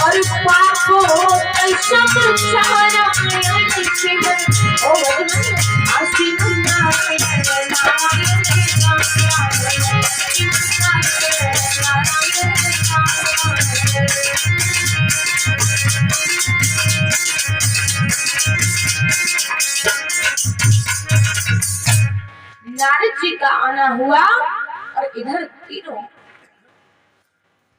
और पापो सब छाया ओ आशीन नारद जी का आना हुआ और इधर तीनों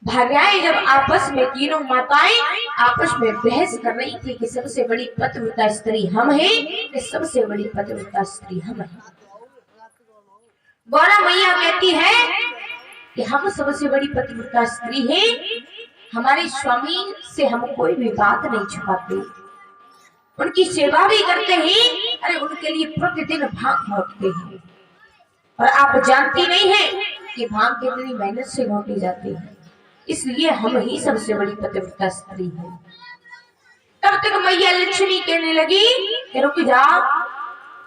भार्याएं जब आपस में तीनों माताएं आपस में बहस कर रही थी कि सबसे बड़ी पतिव्रता स्त्री हम हैं, कि सबसे बड़ी पतिव्रता स्त्री हम हैं। गौरा मैया कहती है कि हम सबसे बड़ी पतिव्रता स्त्री हैं, हमारे स्वामी से हम कोई भी बात नहीं छुपाते, उनकी सेवा भी करते हैं, अरे उनके लिए प्रतिदिन भांग घोटते हैं। और आप जानती नहीं है कि भांग कितनी मेहनत से घोटी जाती है, इसलिए हम ही सबसे बड़ी पतिव्रता स्त्री है। तब तक मैया लक्ष्मी कहने लगी कि रुक जा,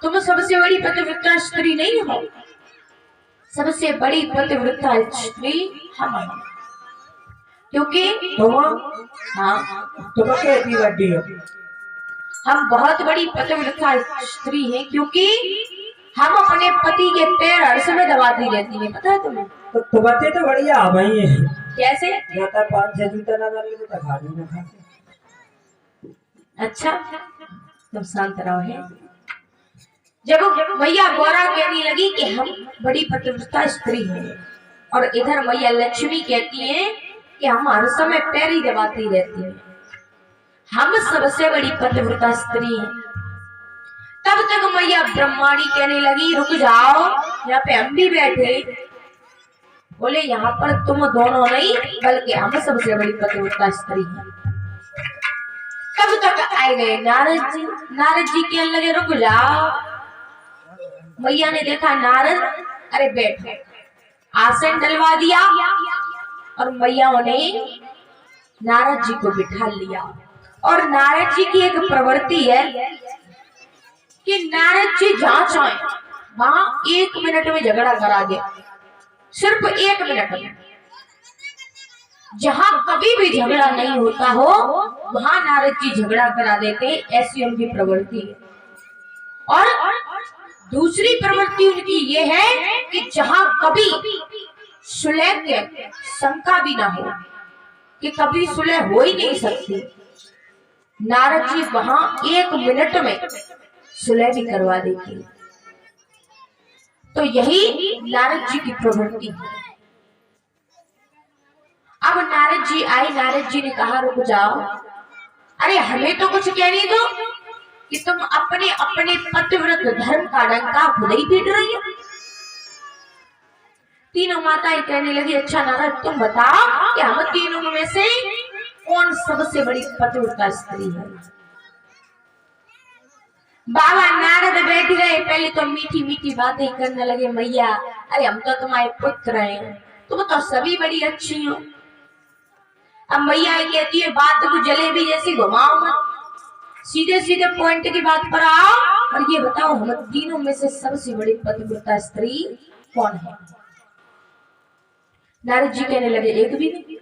तुम सबसे बड़ी पतिव्रता स्त्री नहीं हो, सबसे बड़ी पतिव्रता स्त्री हम हैं, क्योंकि हम बहुत बड़ी पतिव्रता स्त्री हैं, क्योंकि हम अपने पति के पैर हर समय दबाती रहती है। पता है तुम्हें? तो दबाते तो बढ़िया भाई है। कैसे? जाता 5-6 जूता ना मार ले तो खा भी ना खाते। अच्छा तुम शांत रहो। है जब मैया गौरा कहने लगी कि हम बड़ी पतिव्रता स्त्री हैं, और इधर मैया लक्ष्मी कहती हैं कि हम हर समय पैर ही दबाती रहती हैं, हम सबसे बड़ी पतिव्रता स्त्री हैं। तब तक मैया ब्रह्माणी कहने लगी रुक जाओ, यहाँ पे हम भी बैठे। बोले यहाँ पर तुम दोनों नहीं, बल्कि हम सबसे बड़ी पतिव्रता स्त्री हैं। तब तक आए गए नारद जी। नारद जी कहने लगे रुक जाओ। मैया ने देखा नारद, अरे बैठो, आसन डलवा दिया और मैया ने नारद जी को बिठा लिया। और नारद जी की एक प्रवृत्ति है कि नारद जी जहां चाहे वहां 1 मिनट में झगड़ा करा दे, सिर्फ 1 मिनट में। जहां कभी भी झगड़ा नहीं होता हो वहां नारद जी झगड़ा करा देते, ऐसी उनकी प्रवृत्ति है। और दूसरी प्रवृत्ति उनकी ये है कि जहां कभी सुलह के शंका भी ना हो, कि कभी सुलह हो ही नहीं सकती, नारद जी वहां 1 मिनट में सुलह भी करवा देते। तो यही नारद जी की प्रवृत्ति है। अब नारद जी आए, नारद जी ने कहा रुक जाओ, अरे हमें तो कुछ कहने दो कि तुम अपने अपने पतिव्रत धर्म का डंका खुद ही पीट रही हो। तीनों माताएं कहने लगी अच्छा नारद तुम बताओ कि हम तीनों में से कौन सबसे बड़ी पतिव्रता स्त्री है। बाबा नारद बैठ गए, पहले तो मीठी मीठी बातें करने लगे। मैया अरे हम तो तुम्हारे पुत्र हैं, तुम तो सभी बड़ी अच्छी हो। अब मैया कहती है बात को जलेबी जैसी घुमाओ मत, सीधे सीधे पॉइंट की बात पर आओ और ये बताओ हम तीनों में से सबसे बड़ी पतिव्रता स्त्री कौन है। नारद जी कहने लगे एक भी नहीं।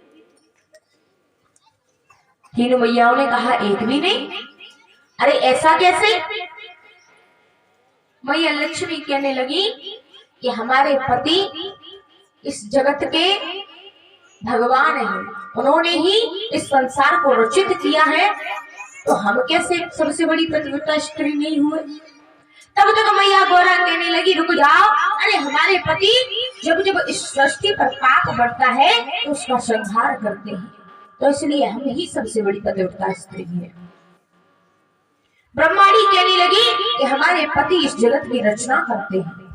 तीनों मैयाओं ने कहा एक भी नहीं, अरे ऐसा कैसे। मैया लक्ष्मी कहने लगी कि हमारे पति इस जगत के भगवान हैं, उन्होंने ही इस संसार को रचित किया है, तो हम कैसे सबसे बड़ी पतिव्रता स्त्री नहीं हुए? तब तक मैया गौरा कहने लगी रुक जाओ, अरे हमारे पति जब जब इस सृष्टि पर पाप बढ़ता है तो उसका संहार करते हैं, तो इसलिए हम ही सबसे बड़ी पतिव्रता स्त्री है। ब्रह्माणी कहने लगी कि हमारे पति इस जगत की रचना करते हैं,